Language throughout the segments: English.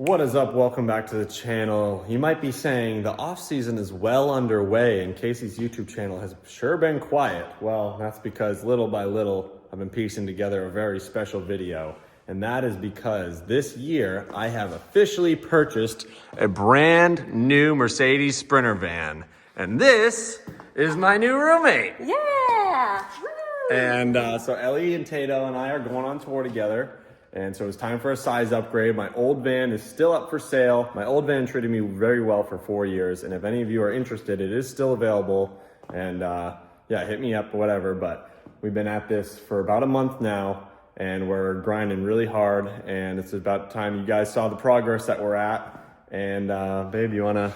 What is up? Welcome back to the channel. You might be saying the off season is well underway and Casey's YouTube channel has sure been quiet. Well, that's because little by little I've been piecing together a very special video. And that is because this year I have officially purchased a brand new Mercedes Sprinter van. And this is my new roommate. Yeah! Woo! And so Ellie and Tato and I are going on tour together. And so it's time for a size upgrade. My old van is still up for sale. My old van treated me very well for 4 years. And if any of you are interested, it is still available. And yeah, hit me up or whatever. But we've been at this for about a month now and we're grinding really hard. And it's about time you guys saw the progress that we're at. And babe, you wanna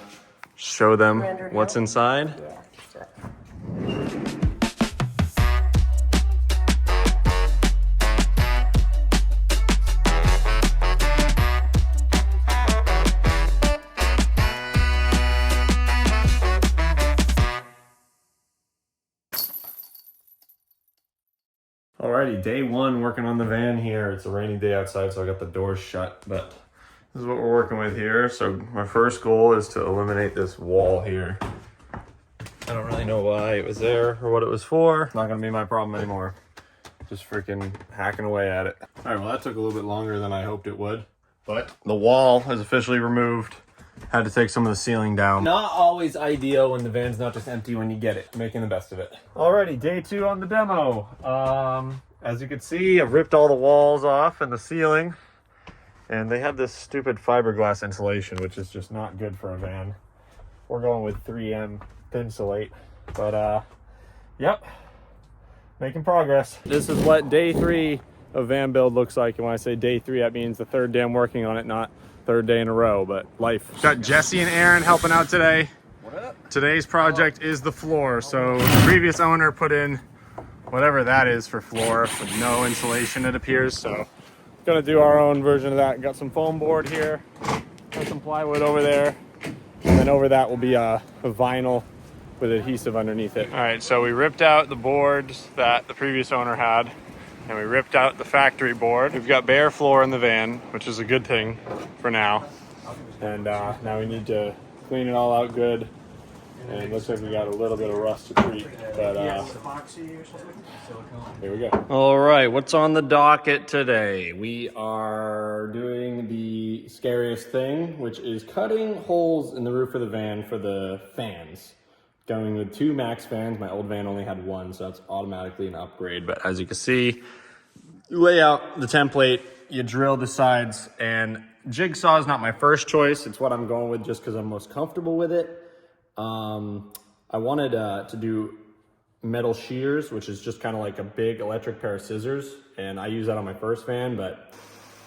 show them what's inside? Yeah, sure. Alrighty, day one working on the van here. It's a rainy day outside, so I got the doors shut, but this is what we're working with here. So my first goal is to eliminate this wall here. I don't really know why it was there or what it was for. Not gonna be my problem anymore. Just freaking hacking away at it. All right, well that took a little bit longer than I hoped it would, but the wall is officially removed. Had to take some of the ceiling down. Not always ideal when the van's not just empty when you get it. Making the best of it. Alrighty, day two on the demo. As you can see, I've ripped all the walls off and the ceiling. And they have this stupid fiberglass insulation, which is just not good for a van. We're going with 3M Thinsulate. But yep, making progress. This is what day three of van build looks like. And when I say day three, that means the third day I'm working on it, not third day in a row, but life. Got Jesse and Aaron helping out today. What up? Today's project is the floor. So the previous owner put in whatever that is for floor with no insulation, it appears. So gonna do our own version of that. Got some foam board here, got some plywood over there, and then over that will be a vinyl with adhesive underneath it. All right, so we ripped out the boards that the previous owner had, and we ripped out the factory board. We've got bare floor in the van, which is a good thing for now. And now we need to clean it all out good. And it looks like we got a little bit of rust to treat, but here we go. All right, what's on the docket today? We are doing the scariest thing, which is cutting holes in the roof of the van for the fans. Going with 2 max fans. My old van only had 1, so that's automatically an upgrade. But as you can see, you lay out the template, you drill the sides, and jigsaw is not my first choice. It's what I'm going with just because I'm most comfortable with it. I wanted to do metal shears, which is just kind of like a big electric pair of scissors. And I use that on my first van, but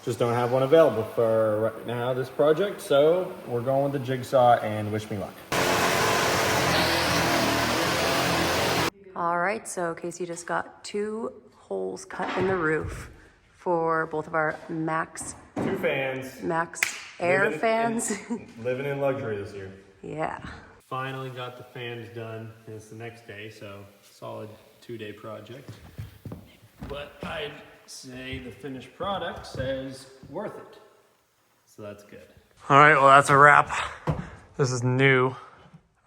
just don't have one available for right now, this project. So we're going with the jigsaw and wish me luck. All right, so Casey just got 2 holes cut in the roof for both of our max 2 fans. Max air fans. Living in luxury this year. Yeah. Finally got the fans done, and it's the next day, so solid 2-day project. But I'd say the finished product says worth it. So that's good. All right, well that's a wrap. This is new.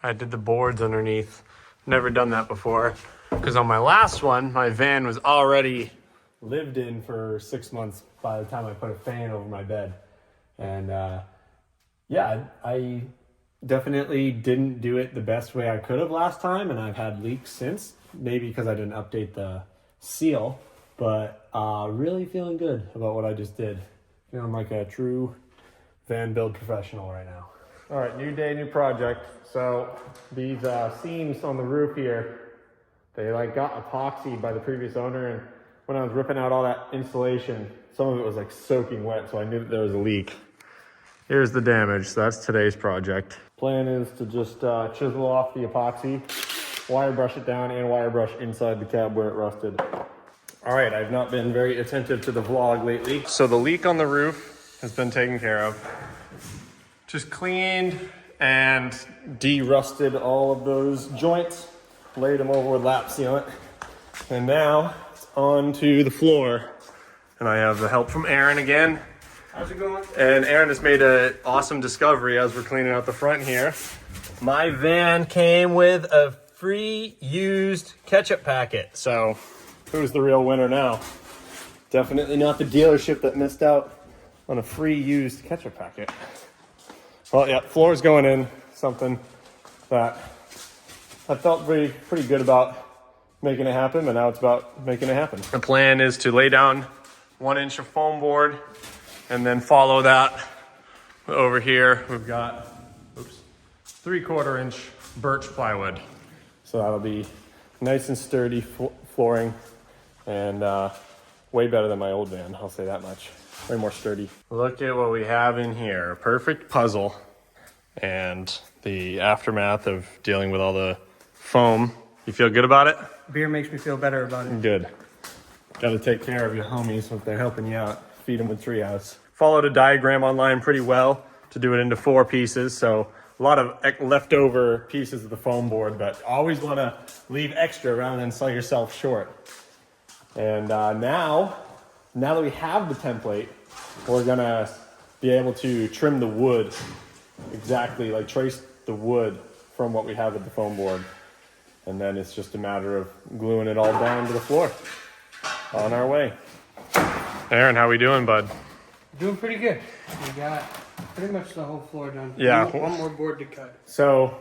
I did the boards underneath. Never done that before, because on my last one, my van was already lived in for 6 months by the time I put a fan over my bed. And yeah, I definitely didn't do it the best way I could have last time, and I've had leaks since, maybe because I didn't update the seal, but really feeling good about what I just did. Feeling like a true van build professional right now. All right, new day, new project. So these seams on the roof here, they like got epoxied by the previous owner, and when I was ripping out all that insulation, some of it was like soaking wet, so I knew that there was a leak. Here's the damage. So that's today's project. Plan is to just chisel off the epoxy, wire brush it down, and wire brush inside the cab where it rusted. All right, I've not been very attentive to the vlog lately. So the leak on the roof has been taken care of. Just cleaned and de-rusted all of those joints, laid them over with lap sealant. And now it's on to the floor. And I have the help from Aaron again. How's it going? And Aaron has made an awesome discovery as we're cleaning out the front here. My van came with a free used ketchup packet. So who's the real winner now? Definitely not the dealership that missed out on a free used ketchup packet. Well, yeah, floor's going in. Something that I felt pretty good about making it happen, but now it's about making it happen. The plan is to lay down 1 inch of foam board and then follow that over here. We've got 3/4 inch birch plywood. So that'll be nice and sturdy flooring and way better than my old van, I'll say that much. Way more sturdy. Look at what we have in here. A perfect puzzle and the aftermath of dealing with all the foam. You feel good about it? Beer makes me feel better about it. Good. Got to take care of your homies if they're helping you out. Feed them with treehouse. Followed a diagram online pretty well to do it into 4 pieces. So a lot of leftover pieces of the foam board, but always want to leave extra rather than sell yourself short. And now that we have the template, we're gonna be able to trim the wood exactly, like trace the wood from what we have with the foam board. And then it's just a matter of gluing it all down to the floor. On our way. Aaron, how we doing, bud? Doing pretty good. We got pretty much the whole floor done. Yeah. One more board to cut. So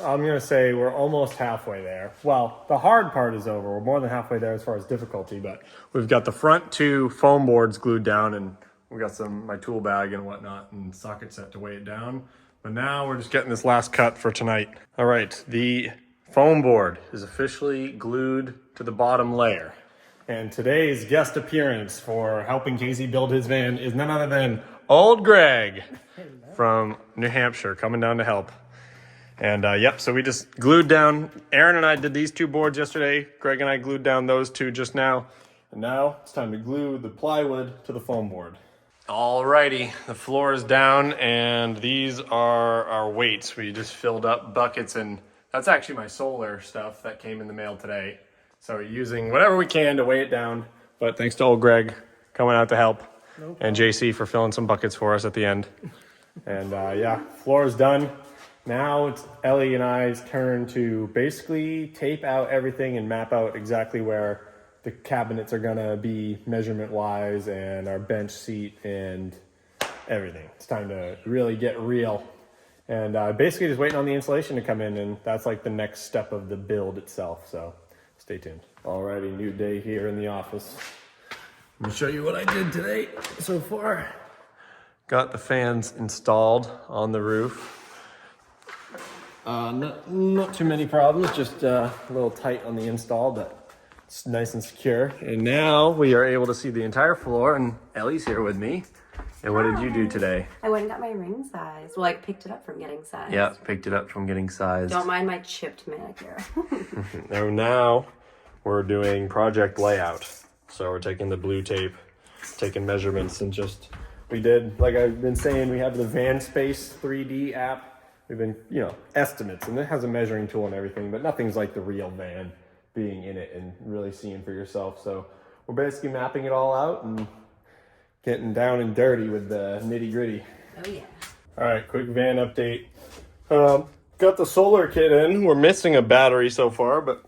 I'm gonna say we're almost halfway there. Well, the hard part is over. We're more than halfway there as far as difficulty, but we've got the front 2 foam boards glued down, and we got my tool bag and whatnot and socket set to weigh it down. But now we're just getting this last cut for tonight. All right, the foam board is officially glued to the bottom layer. And today's guest appearance for helping Casey build his van is none other than old Greg from New Hampshire coming down to help. And yep, so we just glued down, Aaron and I did these 2 boards yesterday. Greg and I glued down those 2 just now. And now it's time to glue the plywood to the foam board. Alrighty, the floor is down and these are our weights. We just filled up buckets, and that's actually my solar stuff that came in the mail today. So we're using whatever we can to weigh it down. But thanks to old Greg coming out to help. And JC for filling some buckets for us at the end. And yeah, floor is done. Now it's Ellie and I's turn to basically tape out everything and map out exactly where the cabinets are gonna be measurement wise, and our bench seat and everything. It's time to really get real. And basically just waiting on the insulation to come in, and that's like the next step of the build itself. So stay tuned. Alrighty, new day here in the office. Let me show you what I did today so far. Got the fans installed on the roof. Not too many problems, just a little tight on the install, but it's nice and secure. And now we are able to see the entire floor, and Ellie's here with me. And what did you do today? I went and got my ring size. Well, I picked it up from getting sized. Yeah, picked it up from getting sized. Don't mind my chipped manicure. And now we're doing project layout. So we're taking the blue tape, taking measurements, and we did, like I've been saying, we have the Van Space 3D app. We've been, estimates, and it has a measuring tool and everything, but nothing's like the real van being in it and really seeing for yourself. So we're basically mapping it all out and getting down and dirty with the nitty gritty. Oh yeah. All right, quick van update. Got the solar kit in. We're missing a battery so far, but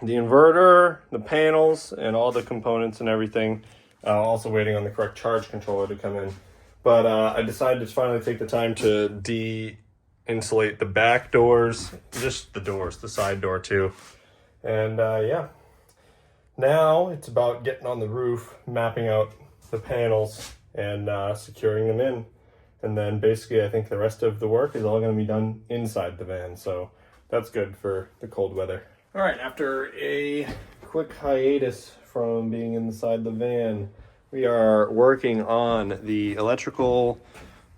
the inverter, the panels, and all the components and everything. Also waiting on the correct charge controller to come in. But I decided to finally take the time to de-insulate the back doors, just the doors, the side door too. And yeah, now it's about getting on the roof, mapping out the panels, and securing them in. And then basically I think the rest of the work is all going to be done inside the van. So that's good for the cold weather. All right, after a quick hiatus from being inside the van, we are working on the electrical,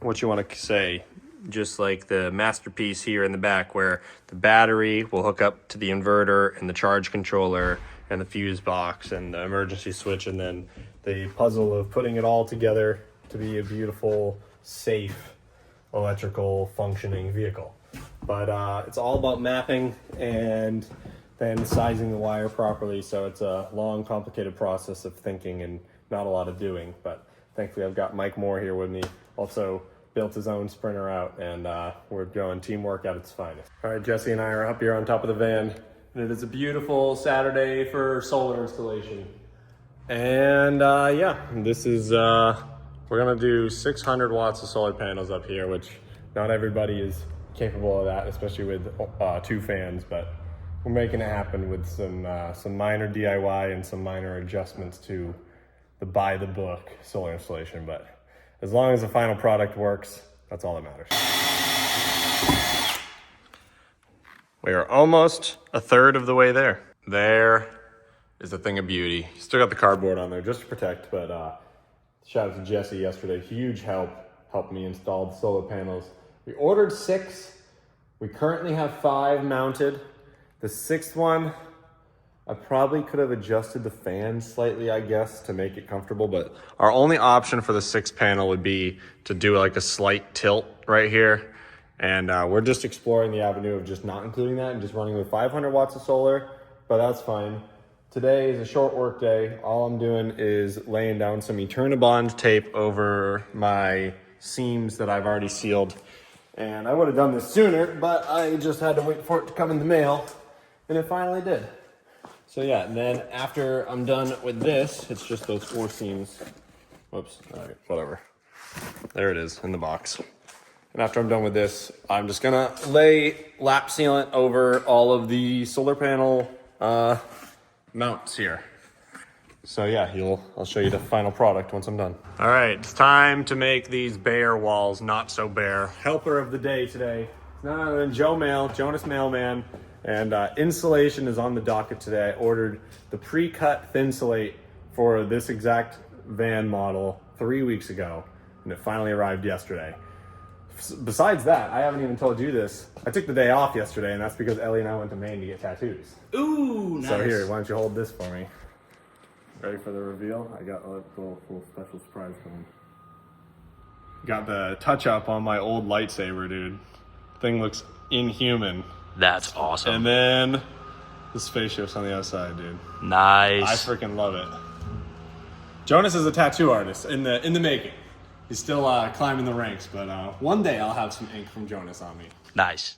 what you want to say, just like the masterpiece here in the back where the battery will hook up to the inverter and the charge controller and the fuse box and the emergency switch, and then the puzzle of putting it all together to be a beautiful, safe, electrical functioning vehicle. But it's all about mapping and then sizing the wire properly. So it's a long, complicated process of thinking and not a lot of doing, but thankfully I've got Mike Moore here with me. Also built his own sprinter out, and we're doing teamwork at its finest. All right, Jesse and I are up here on top of the van, and it is a beautiful Saturday for solar installation. And yeah, this is, we're gonna do 600 watts of solar panels up here, which not everybody is capable of that, especially with 2 fans, but we're making it happen with some minor DIY and some minor adjustments to the by the book solar installation. But as long as the final product works, that's all that matters. We are almost a third of the way there. There is a thing of beauty. Still got the cardboard on there just to protect, but shout out to Jesse yesterday. Huge helped me install the solar panels. We ordered 6. We currently have 5 mounted. The 6th one, I probably could have adjusted the fan slightly, I guess, to make it comfortable, but our only option for the 6th panel would be to do like a slight tilt right here. And we're just exploring the avenue of just not including that and just running with 500 watts of solar, but that's fine. Today is a short work day. All I'm doing is laying down some Eternabond tape over my seams that I've already sealed. And I would have done this sooner, but I just had to wait for it to come in the mail, and it finally did. So yeah, and then after I'm done with this, it's just those 4 seams. Whoops, all right, whatever. There it is in the box. And after I'm done with this, I'm just gonna lay lap sealant over all of the solar panel mounts here. So yeah, I'll show you the final product once I'm done. All right, it's time to make these bare walls not so bare. Helper of the day today, none other than Jonas Mailman, and insulation is on the docket today. I ordered the pre-cut Thinsulate for this exact van model 3 weeks ago, and it finally arrived yesterday. Besides that, I haven't even told you this. I took the day off yesterday, and that's because Ellie and I went to Maine to get tattoos. Ooh, nice. So here, why don't you hold this for me? Ready for the reveal? I got a little special surprise coming. Got the touch up on my old lightsaber, dude. Thing looks inhuman. That's awesome. And then the spaceship's on the outside, dude. Nice. I freaking love it. Jonas is a tattoo artist in the making. He's still climbing the ranks, but one day I'll have some ink from Jonas on me. Nice.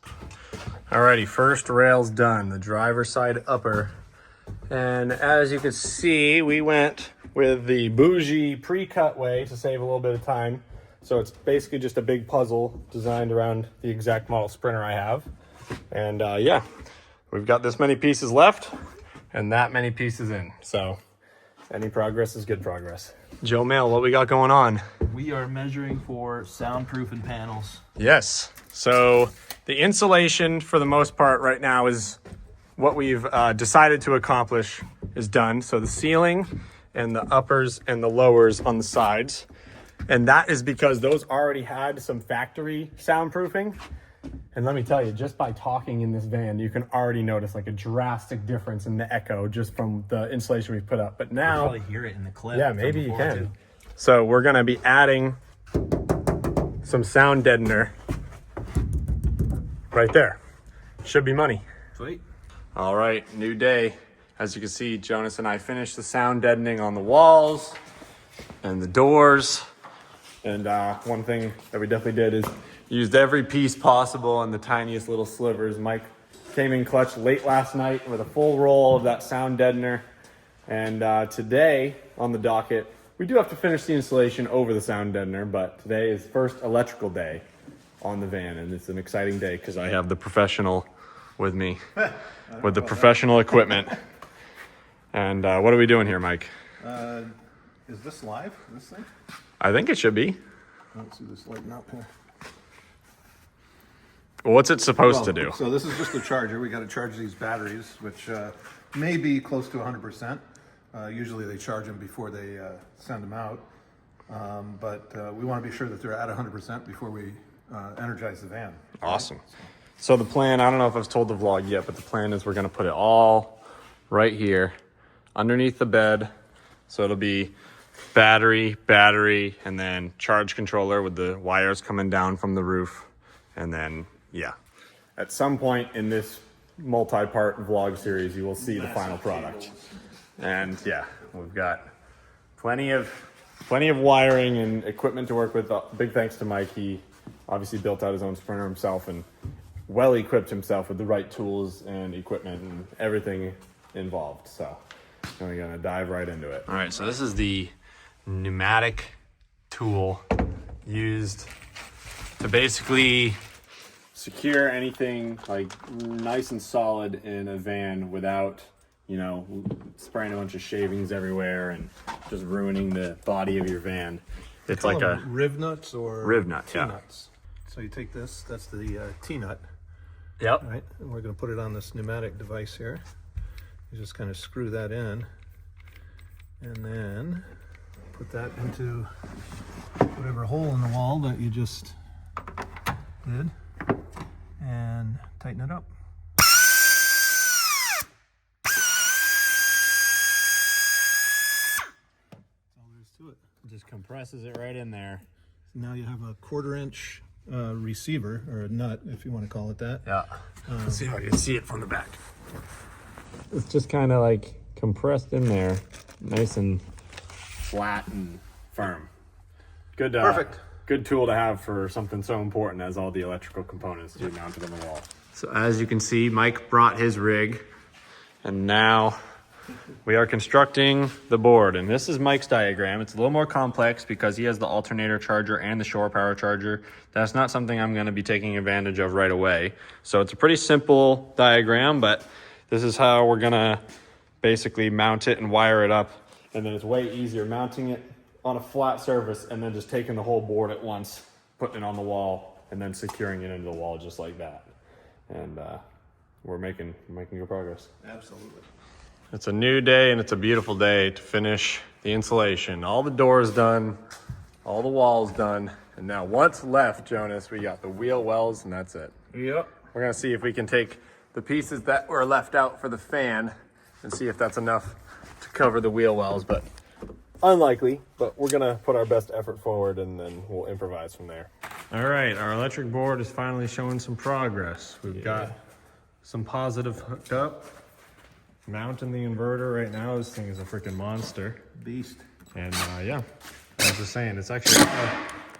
Alrighty, first rail's done. The driver's side upper. And as you can see, we went with the bougie pre-cut way to save a little bit of time. So it's basically just a big puzzle designed around the exact model sprinter I have. And yeah, we've got this many pieces left and that many pieces in. So any progress is good progress. Joe Mail, what we got going on? We are measuring for soundproofing panels. Yes. So the insulation for the most part right now is what we've decided to accomplish is done. So the ceiling and the uppers and the lowers on the sides. And that is because those already had some factory soundproofing. And let me tell you, just by talking in this van, you can already notice like a drastic difference in the echo just from the insulation we've put up. But now, You'll probably hear it in the clip. yeah, maybe you can. So we're gonna be adding some sound deadener right there. Should be money. Sweet. All right, new day. As you can see, Jonas and I finished the sound deadening on the walls and the doors. And one thing that we definitely did is used every piece possible and the tiniest little slivers. Mike came in clutch late last night with a full roll of that sound deadener. And today on the docket, we do have to finish the installation over the sound deadener, but today is first electrical day on the van. And it's an exciting day because I have the professional with me with the professional equipment. And what are we doing here, Mike? Is this live, this thing? I think it should be. Let's see this lighting up here. What's it supposed to do? So this is just a charger. We got to charge these batteries, which may be close to 100%. Usually they charge them before they send them out. But we want to be sure that they're at 100% before we energize the van. Awesome. So the plan, I don't know if I've told the vlog yet, but the plan is we're going to put it all right here underneath the bed. So it'll be battery, and then charge controller with the wires coming down from the roof. And then, yeah, at some point in this multi-part vlog series, you will see the final product. And yeah, we've got plenty of plenty of wiring and equipment to work with. Big thanks to Mike. He obviously built out his own sprinter himself and well equipped himself with the right tools and equipment and everything involved. So we're gonna dive right into it. All right, so this is the pneumatic tool used to basically secure anything like nice and solid in a van without, you know, spraying a bunch of shavings everywhere and just ruining the body of your van. It's like a riv nuts or riv nut, yeah. T-nuts. So you take this, that's the T-nut, Yep. right? And we're gonna put it on this pneumatic device here. You just kind of screw that in and then put that into whatever hole in the wall that you just did and tighten it up. To it. Just compresses it right in there. So now you have a 1/4 inch receiver, or a nut if you want to call it that. Yeah. Let's see how you can see it from the back. It's just kind of like compressed in there, nice and flat and firm. Good. Perfect. Good tool to have for something so important as all the electrical components to be mounted on the wall. So as you can see, Mike brought his rig, and now we are constructing the board. And this is Mike's diagram. It's a little more complex because he has the alternator charger and the shore power charger. That's not something I'm going to be taking advantage of right away. So it's a pretty simple diagram, but this is how we're going to basically mount it and wire it up. And then it's way easier mounting it on a flat surface and then just taking the whole board at once, putting it on the wall, and then securing it into the wall just like that. And we're making good progress. Absolutely. It's a new day and it's a beautiful day to finish the insulation. All the doors done, all the walls done, and now what's left, Jonas? We got the wheel wells and that's it. Yep. We're gonna see if we can take the pieces that were left out for the fan and see if that's enough to cover the wheel wells, but unlikely, but we're gonna put our best effort forward and then we'll improvise from there. All right, our electric board is finally showing some progress. We've got some positive hooked up. Mounting the inverter right now, this thing is a freaking monster. Beast. And yeah, I was just saying, it's actually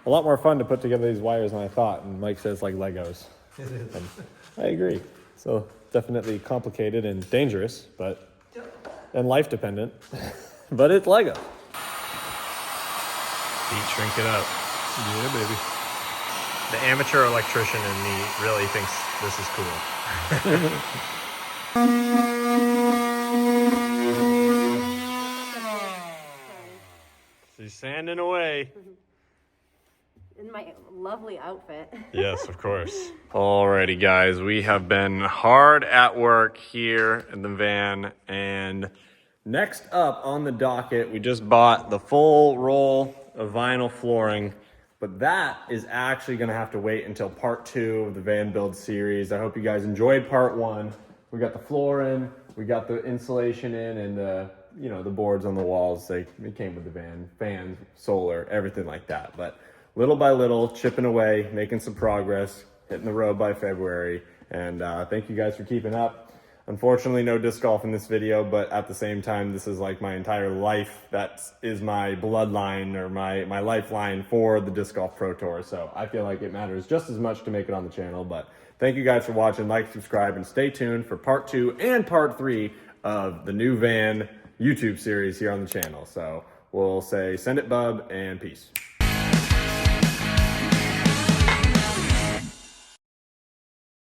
a lot more fun to put together these wires than I thought. And Mike says like Legos. It is. And I agree. So definitely complicated and dangerous, but and life dependent, but it's Lego. Feet shrink it up. Yeah, baby. The amateur electrician in me really thinks this is cool. She's sanding away. In my lovely outfit. Yes, of course. Alrighty, guys, we have been hard at work here in the van, and next up on the docket, we just bought the full roll of vinyl flooring, but that is actually gonna have to wait until part 2 of the van build series. I hope you guys enjoyed part 1. We got the floor in, we got the insulation in, and the boards on the walls. It came with the van, fans, solar, everything like that. But little by little, chipping away, making some progress, hitting the road by February. And thank you guys for keeping up. Unfortunately, no disc golf in this video, but at the same time, this is like my entire life. That is my bloodline or my lifeline for the Disc Golf Pro Tour. So I feel like it matters just as much to make it on the channel. But thank you guys for watching. Like, subscribe, and stay tuned for part 2 and part 3 of the new van YouTube series here on the channel. So we'll say send it, bub, and peace.